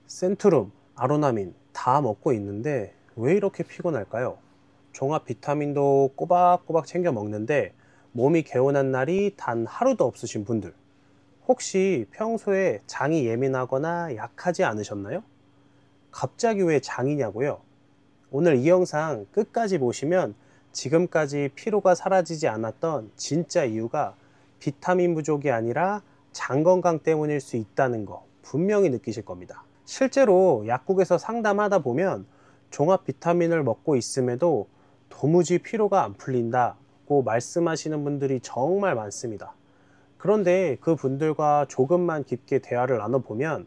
센트룸, 아로나민 다 먹고 있는데 왜 이렇게 피곤할까요? 종합 비타민도 꼬박꼬박 챙겨 먹는데 몸이 개운한 날이 단 하루도 없으신 분들, 혹시 평소에 장이 예민하거나 약하지 않으셨나요? 갑자기 왜 장이냐고요? 오늘 이 영상 끝까지 보시면 지금까지 피로가 사라지지 않았던 진짜 이유가 비타민 부족이 아니라 장 건강 때문일 수 있다는 거 분명히 느끼실 겁니다. 실제로 약국에서 상담하다 보면 종합 비타민을 먹고 있음에도 도무지 피로가 안 풀린다고 말씀하시는 분들이 정말 많습니다. 그런데 그 분들과 조금만 깊게 대화를 나눠보면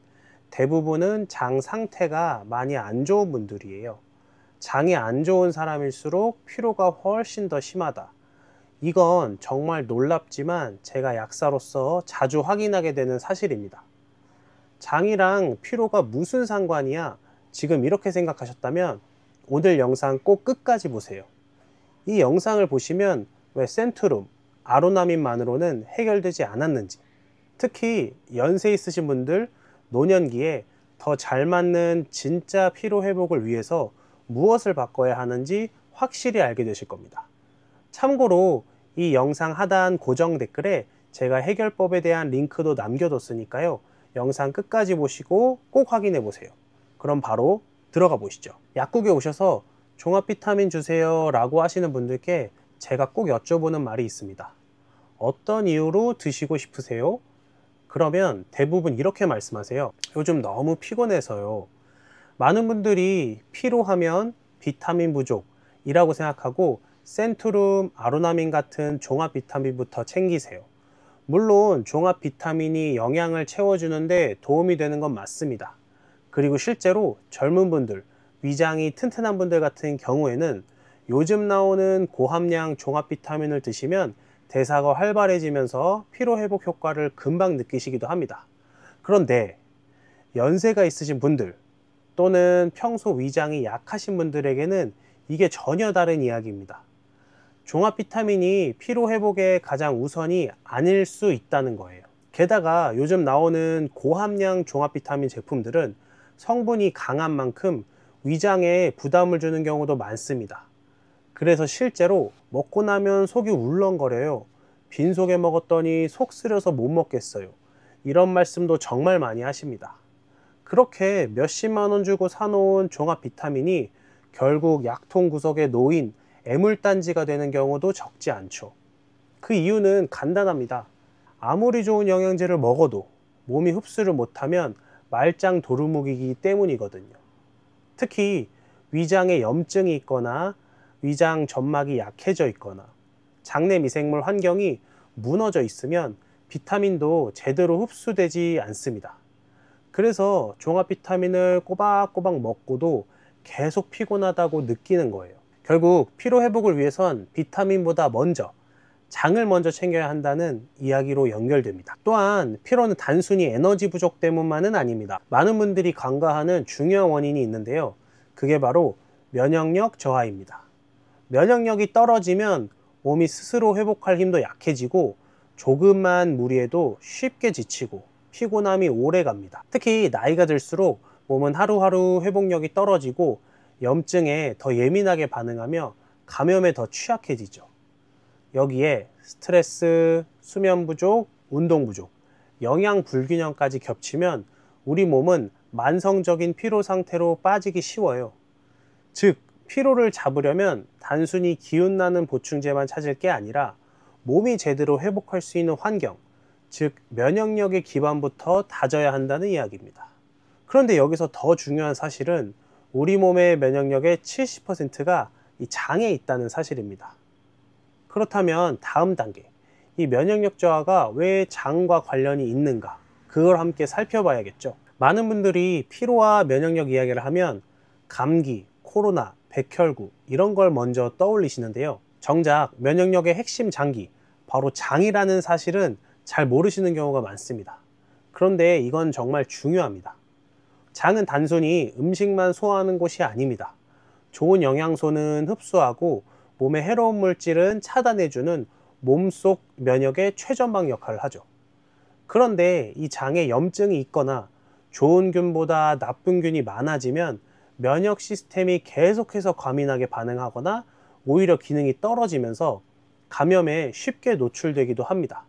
대부분은 장 상태가 많이 안 좋은 분들이에요. 장이 안 좋은 사람일수록 피로가 훨씬 더 심하다. 이건 정말 놀랍지만 제가 약사로서 자주 확인하게 되는 사실입니다. 장이랑 피로가 무슨 상관이야? 지금 이렇게 생각하셨다면 오늘 영상 꼭 끝까지 보세요. 이 영상을 보시면 왜 센트룸, 아로나민만으로는 해결되지 않았는지, 특히 연세 있으신 분들, 노년기에 더 잘 맞는 진짜 피로 회복을 위해서 무엇을 바꿔야 하는지 확실히 알게 되실 겁니다. 참고로 이 영상 하단 고정 댓글에 제가 해결법에 대한 링크도 남겨뒀으니까요. 영상 끝까지 보시고 꼭 확인해 보세요. 그럼 바로 들어가 보시죠. 약국에 오셔서 종합 비타민 주세요 라고 하시는 분들께 제가 꼭 여쭤보는 말이 있습니다. 어떤 이유로 드시고 싶으세요? 그러면 대부분 이렇게 말씀하세요. 요즘 너무 피곤해서요. 많은 분들이 피로하면 비타민 부족이라고 생각하고 센트룸, 아로나민 같은 종합 비타민부터 챙기세요. 물론 종합 비타민이 영양을 채워주는데 도움이 되는 건 맞습니다. 그리고 실제로 젊은 분들, 위장이 튼튼한 분들 같은 경우에는 요즘 나오는 고함량 종합 비타민을 드시면 대사가 활발해지면서 피로회복 효과를 금방 느끼시기도 합니다. 그런데 연세가 있으신 분들 또는 평소 위장이 약하신 분들에게는 이게 전혀 다른 이야기입니다. 종합 비타민이 피로 회복의 가장 우선이 아닐 수 있다는 거예요. 게다가 요즘 나오는 고함량 종합 비타민 제품들은 성분이 강한 만큼 위장에 부담을 주는 경우도 많습니다. 그래서 실제로 먹고 나면 속이 울렁거려요. 빈속에 먹었더니 속 쓰려서 못 먹겠어요. 이런 말씀도 정말 많이 하십니다. 그렇게 몇십만 원 주고 사놓은 종합 비타민이 결국 약통 구석에 놓인 애물단지가 되는 경우도 적지 않죠. 그 이유는 간단합니다. 아무리 좋은 영양제를 먹어도 몸이 흡수를 못하면 말짱 도루묵이기 때문이거든요. 특히 위장에 염증이 있거나 위장 점막이 약해져 있거나 장내 미생물 환경이 무너져 있으면 비타민도 제대로 흡수되지 않습니다. 그래서 종합 비타민을 꼬박꼬박 먹고도 계속 피곤하다고 느끼는 거예요. 결국 피로 회복을 위해선 비타민보다 장을 먼저 챙겨야 한다는 이야기로 연결됩니다. 또한 피로는 단순히 에너지 부족 때문만은 아닙니다. 많은 분들이 간과하는 중요한 원인이 있는데요. 그게 바로 면역력 저하입니다. 면역력이 떨어지면 몸이 스스로 회복할 힘도 약해지고 조금만 무리해도 쉽게 지치고 피곤함이 오래 갑니다. 특히 나이가 들수록 몸은 하루하루 회복력이 떨어지고 염증에 더 예민하게 반응하며 감염에 더 취약해지죠. 여기에 스트레스, 수면 부족, 운동 부족, 영양 불균형까지 겹치면 우리 몸은 만성적인 피로 상태로 빠지기 쉬워요. 즉, 피로를 잡으려면 단순히 기운나는 보충제만 찾을 게 아니라 몸이 제대로 회복할 수 있는 환경, 즉 면역력의 기반부터 다져야 한다는 이야기입니다. 그런데 여기서 더 중요한 사실은 우리 몸의 면역력의 70%가 이 장에 있다는 사실입니다. 그렇다면 다음 단계, 이 면역력 저하가 왜 장과 관련이 있는가? 그걸 함께 살펴봐야겠죠. 많은 분들이 피로와 면역력 이야기를 하면 감기, 코로나, 백혈구 이런 걸 먼저 떠올리시는데요. 정작 면역력의 핵심 장기, 바로 장이라는 사실은 잘 모르시는 경우가 많습니다. 그런데 이건 정말 중요합니다. 장은 단순히 음식만 소화하는 곳이 아닙니다. 좋은 영양소는 흡수하고 몸의 해로운 물질은 차단해주는 몸속 면역의 최전방 역할을 하죠. 그런데 이 장에 염증이 있거나 좋은 균보다 나쁜 균이 많아지면 면역 시스템이 계속해서 과민하게 반응하거나 오히려 기능이 떨어지면서 감염에 쉽게 노출되기도 합니다.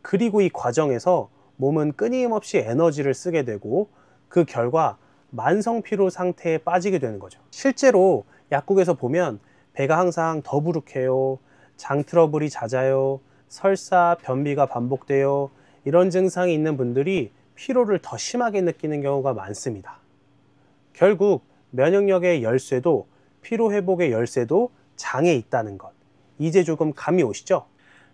그리고 이 과정에서 몸은 끊임없이 에너지를 쓰게 되고 그 결과 만성 피로 상태에 빠지게 되는 거죠. 실제로 약국에서 보면 배가 항상 더부룩해요, 장 트러블이 잦아요, 설사, 변비가 반복돼요, 이런 증상이 있는 분들이 피로를 더 심하게 느끼는 경우가 많습니다. 결국 면역력의 열쇠도 피로 회복의 열쇠도 장에 있다는 것, 이제 조금 감이 오시죠?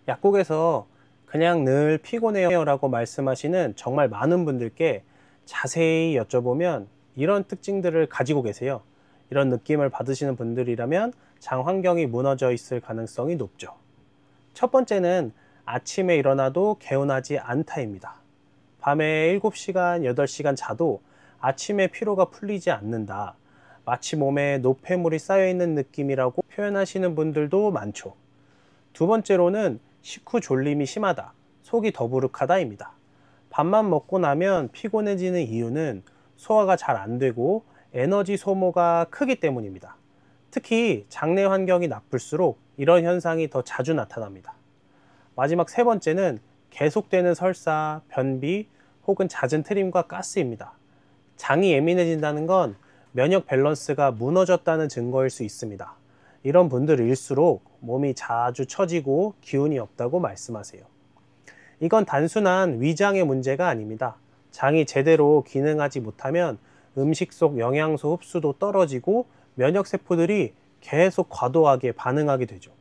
약국에서 그냥 늘 피곤해요 라고 말씀하시는 정말 많은 분들께 자세히 여쭤보면 이런 특징들을 가지고 계세요. 이런 느낌을 받으시는 분들이라면 장 환경이 무너져 있을 가능성이 높죠. 첫 번째는 아침에 일어나도 개운하지 않다입니다. 밤에 7시간, 8시간 자도 아침에 피로가 풀리지 않는다, 마치 몸에 노폐물이 쌓여있는 느낌이라고 표현하시는 분들도 많죠. 두 번째로는 식후 졸림이 심하다, 속이 더부룩하다입니다. 밥만 먹고 나면 피곤해지는 이유는 소화가 잘 안 되고 에너지 소모가 크기 때문입니다. 특히 장내 환경이 나쁠수록 이런 현상이 더 자주 나타납니다. 마지막 세 번째는 계속되는 설사, 변비 혹은 잦은 트림과 가스입니다. 장이 예민해진다는 건 면역 밸런스가 무너졌다는 증거일 수 있습니다. 이런 분들일수록 몸이 자주 처지고 기운이 없다고 말씀하세요. 이건 단순한 위장의 문제가 아닙니다. 장이 제대로 기능하지 못하면 음식 속 영양소 흡수도 떨어지고 면역세포들이 계속 과도하게 반응하게 되죠.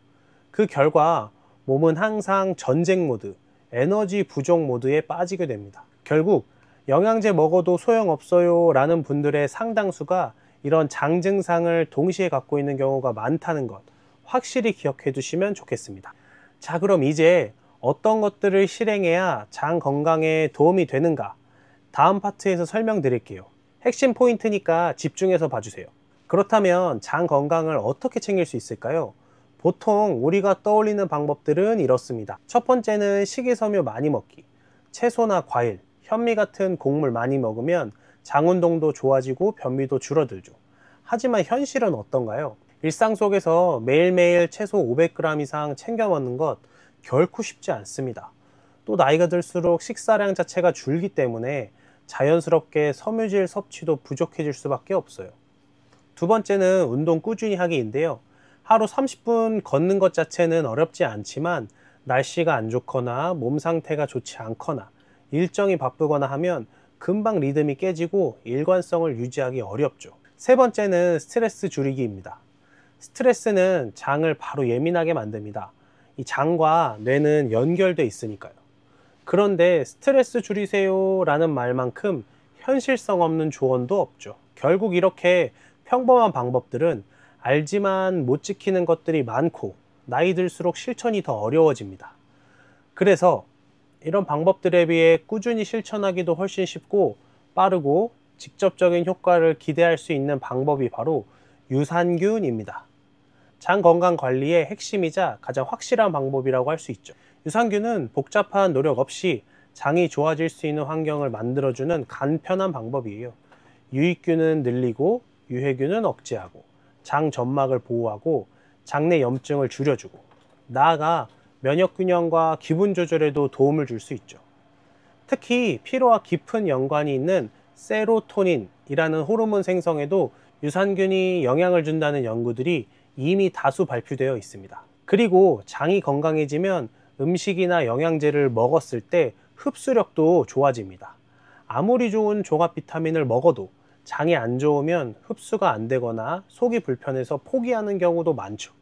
그 결과 몸은 항상 전쟁 모드, 에너지 부족 모드에 빠지게 됩니다. 결국 영양제 먹어도 소용없어요 라는 분들의 상당수가 이런 장 증상을 동시에 갖고 있는 경우가 많다는 것, 확실히 기억해 두시면 좋겠습니다. 자, 그럼 이제 어떤 것들을 실행해야 장 건강에 도움이 되는가? 다음 파트에서 설명드릴게요. 핵심 포인트니까 집중해서 봐주세요. 그렇다면 장 건강을 어떻게 챙길 수 있을까요? 보통 우리가 떠올리는 방법들은 이렇습니다. 첫 번째는 식이섬유 많이 먹기. 채소나 과일, 현미 같은 곡물 많이 먹으면 장 운동도 좋아지고 변비도 줄어들죠. 하지만 현실은 어떤가요? 일상 속에서 매일매일 채소 500g 이상 챙겨 먹는 것 결코 쉽지 않습니다. 또 나이가 들수록 식사량 자체가 줄기 때문에 자연스럽게 섬유질 섭취도 부족해질 수밖에 없어요. 두 번째는 운동 꾸준히 하기인데요. 하루 30분 걷는 것 자체는 어렵지 않지만 날씨가 안 좋거나 몸 상태가 좋지 않거나 일정이 바쁘거나 하면 금방 리듬이 깨지고 일관성을 유지하기 어렵죠. 세 번째는 스트레스 줄이기입니다. 스트레스는 장을 바로 예민하게 만듭니다. 이 장과 뇌는 연결돼 있으니까요. 그런데 스트레스 줄이세요 라는 말만큼 현실성 없는 조언도 없죠. 결국 이렇게 평범한 방법들은 알지만 못 지키는 것들이 많고 나이 들수록 실천이 더 어려워집니다. 그래서 이런 방법들에 비해 꾸준히 실천하기도 훨씬 쉽고 빠르고 직접적인 효과를 기대할 수 있는 방법이 바로 유산균입니다. 장 건강 관리의 핵심이자 가장 확실한 방법이라고 할 수 있죠. 유산균은 복잡한 노력 없이 장이 좋아질 수 있는 환경을 만들어주는 간편한 방법이에요. 유익균은 늘리고 유해균은 억제하고 장 점막을 보호하고 장내 염증을 줄여주고 나아가 면역 균형과 기분 조절에도 도움을 줄 수 있죠. 특히 피로와 깊은 연관이 있는 세로토닌이라는 호르몬 생성에도 유산균이 영향을 준다는 연구들이 이미 다수 발표되어 있습니다. 그리고 장이 건강해지면 음식이나 영양제를 먹었을 때 흡수력도 좋아집니다. 아무리 좋은 종합 비타민을 먹어도 장이 안 좋으면 흡수가 안 되거나 속이 불편해서 포기하는 경우도 많죠.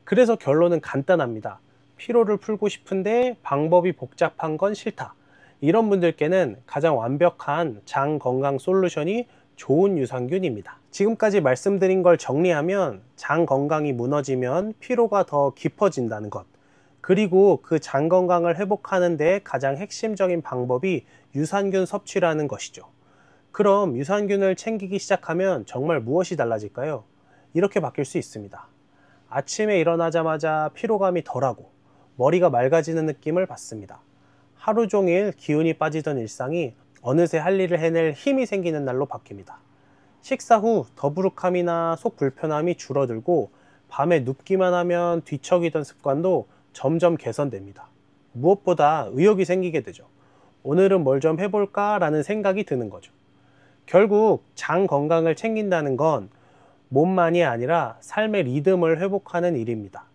그래서 결론은 간단합니다. 피로를 풀고 싶은데 방법이 복잡한 건 싫다. 이런 분들께는 가장 완벽한 장 건강 솔루션이 좋은 유산균입니다. 지금까지 말씀드린 걸 정리하면 장 건강이 무너지면 피로가 더 깊어진다는 것, 그리고 그 장 건강을 회복하는 데 가장 핵심적인 방법이 유산균 섭취라는 것이죠. 그럼 유산균을 챙기기 시작하면 정말 무엇이 달라질까요? 이렇게 바뀔 수 있습니다. 아침에 일어나자마자 피로감이 덜하고 머리가 맑아지는 느낌을 받습니다. 하루 종일 기운이 빠지던 일상이 어느새 할 일을 해낼 힘이 생기는 날로 바뀝니다. 식사 후 더부룩함이나 속 불편함이 줄어들고 밤에 눕기만 하면 뒤척이던 습관도 점점 개선됩니다. 무엇보다 의욕이 생기게 되죠. 오늘은 뭘 좀 해볼까 라는 생각이 드는 거죠. 결국 장 건강을 챙긴다는 건 몸만이 아니라 삶의 리듬을 회복하는 일입니다.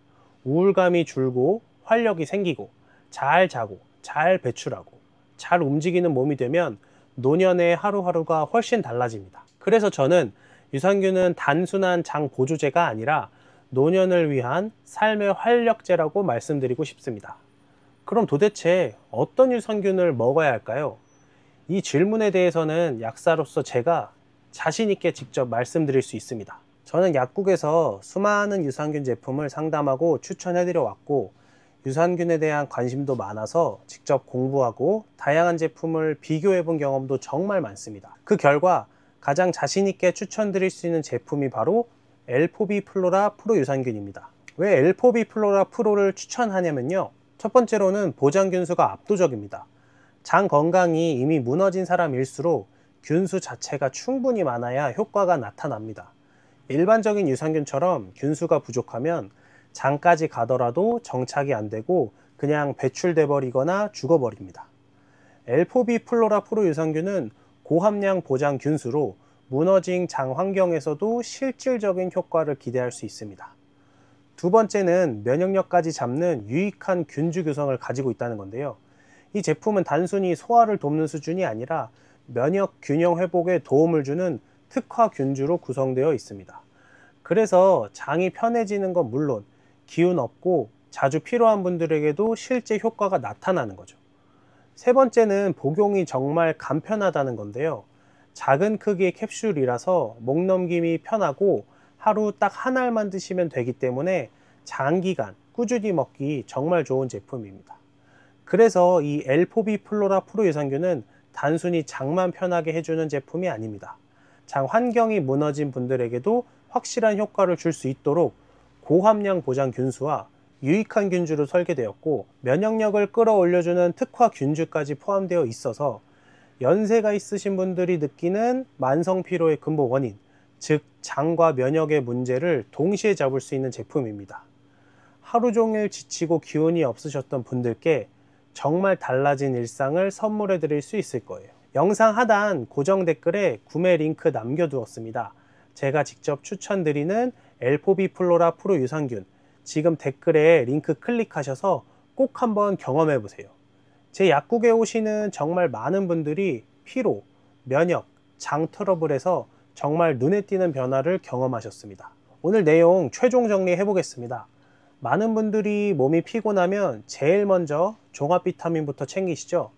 우울감이 줄고 활력이 생기고 잘 자고 잘 배출하고 잘 움직이는 몸이 되면 노년의 하루하루가 훨씬 달라집니다. 그래서 저는 유산균은 단순한 장 보조제가 아니라 노년을 위한 삶의 활력제라고 말씀드리고 싶습니다. 그럼 도대체 어떤 유산균을 먹어야 할까요? 이 질문에 대해서는 약사로서 제가 자신 있게 직접 말씀드릴 수 있습니다. 저는 약국에서 수많은 유산균 제품을 상담하고 추천해드려 왔고, 유산균에 대한 관심도 많아서 직접 공부하고 다양한 제품을 비교해 본 경험도 정말 많습니다. 그 결과 가장 자신 있게 추천드릴 수 있는 제품이 바로 엘포비 플로라 프로 유산균입니다. 왜 엘포비 플로라 프로를 추천하냐면요, 첫 번째로는 보장균수가 압도적입니다. 장 건강이 이미 무너진 사람일수록 균수 자체가 충분히 많아야 효과가 나타납니다. 일반적인 유산균처럼 균수가 부족하면 장까지 가더라도 정착이 안 되고 그냥 배출돼 버리거나 죽어버립니다. 엘포비 플로라 프로 유산균은 고함량 보장 균수로 무너진 장 환경에서도 실질적인 효과를 기대할 수 있습니다. 두 번째는 면역력까지 잡는 유익한 균주 구성을 가지고 있다는 건데요. 이 제품은 단순히 소화를 돕는 수준이 아니라 면역 균형 회복에 도움을 주는 특화 균주로 구성되어 있습니다. 그래서 장이 편해지는 건 물론 기운 없고 자주 피로한 분들에게도 실제 효과가 나타나는 거죠. 세 번째는 복용이 정말 간편하다는 건데요. 작은 크기의 캡슐이라서 목 넘김이 편하고 하루 딱 한 알만 드시면 되기 때문에 장기간 꾸준히 먹기 정말 좋은 제품입니다. 그래서 이 엘포비 플로라 프로 유산균은 단순히 장만 편하게 해주는 제품이 아닙니다. 장 환경이 무너진 분들에게도 확실한 효과를 줄 수 있도록 고함량 보장 균수와 유익한 균주로 설계되었고, 면역력을 끌어올려주는 특화 균주까지 포함되어 있어서 연세가 있으신 분들이 느끼는 만성 피로의 근본 원인, 즉 장과 면역의 문제를 동시에 잡을 수 있는 제품입니다. 하루 종일 지치고 기운이 없으셨던 분들께 정말 달라진 일상을 선물해 드릴 수 있을 거예요. 영상 하단 고정 댓글에 구매 링크 남겨두었습니다. 제가 직접 추천드리는 엘포비 플로라 프로 유산균, 지금 댓글에 링크 클릭하셔서 꼭 한번 경험해 보세요. 제 약국에 오시는 정말 많은 분들이 피로, 면역, 장 트러블에서 정말 눈에 띄는 변화를 경험하셨습니다. 오늘 내용 최종 정리해 보겠습니다. 많은 분들이 몸이 피곤하면 제일 먼저 종합 비타민부터 챙기시죠.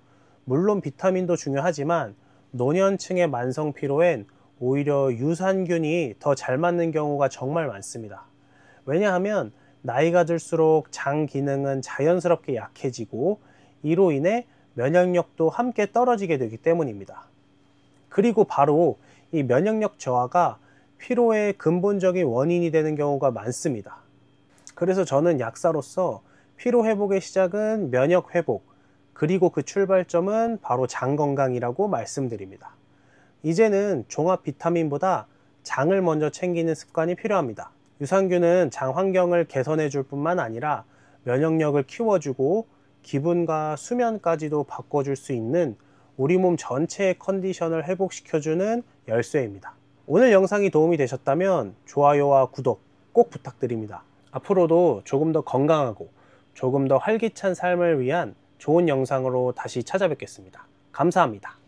물론 비타민도 중요하지만 노년층의 만성 피로엔 오히려 유산균이 더 잘 맞는 경우가 정말 많습니다. 왜냐하면 나이가 들수록 장 기능은 자연스럽게 약해지고 이로 인해 면역력도 함께 떨어지게 되기 때문입니다. 그리고 바로 이 면역력 저하가 피로의 근본적인 원인이 되는 경우가 많습니다. 그래서 저는 약사로서 피로 회복의 시작은 면역 회복, 그리고 그 출발점은 바로 장 건강이라고 말씀드립니다. 이제는 종합 비타민보다 장을 먼저 챙기는 습관이 필요합니다. 유산균은 장 환경을 개선해 줄 뿐만 아니라 면역력을 키워주고 기분과 수면까지도 바꿔줄 수 있는 우리 몸 전체의 컨디션을 회복시켜주는 열쇠입니다. 오늘 영상이 도움이 되셨다면 좋아요와 구독 꼭 부탁드립니다. 앞으로도 조금 더 건강하고 조금 더 활기찬 삶을 위한 좋은 영상으로 다시 찾아뵙겠습니다. 감사합니다.